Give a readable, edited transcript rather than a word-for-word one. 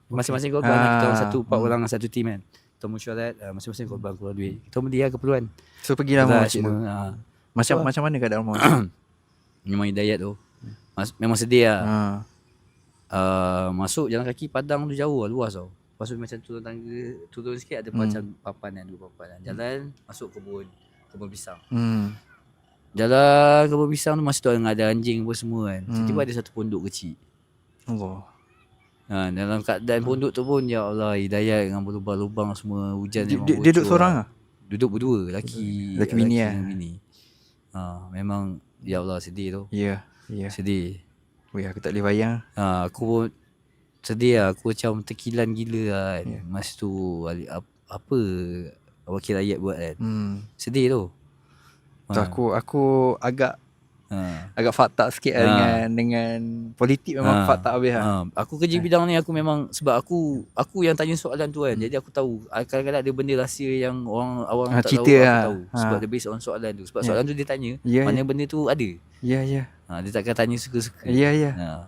Masing-masing korban lah. Kita orang satu 4 orang satu team kan. Kita mesyuarat masing-masing korban keluar duit. Kita beli lah keperluan. So pergilah rumah makcik tu. Macam mana keadaan rumah makcik? Memang hidayat tu. Memang sedih lah. Masuk jalan kaki padang tu jauh lah, luas tau. Lepas tu macam turun tangga, turun sikit ada macam papan kan, 2 papan kan. Jalan masuk kebun pisang. Jalan kebun pisang tu masa tu ada anjing apa semua kan. Tiba-tiba ada satu pondok kecil. Allah. Dalam keadaan pondok tu pun ya Allah hidayat dengan berlubang-lubang semua, hujan memang Dia duduk seorang lah? Duduk berdua, laki bini lah. bini. Memang ya Allah sedih tu. Ya. Sedih. Weh, aku tak boleh bayang. Aku pun sedih lah. Aku macam terkilan gila lah kan. Masa tu apa wakil rakyat buat kan. Sedih tu. So, aku agak fucked up sikit lah dengan politik memang fucked up habis lah. Aku kerja bidang ni aku memang sebab aku yang tanya soalan tu kan. Jadi aku tahu kadang-kadang ada benda rahsia yang orang awam tak tahu, aku tahu. Sebab dia based on soalan tu. Sebab soalan tu dia tanya mana benda tu ada. Ya. Dia takkan tanya suka-suka. Ya.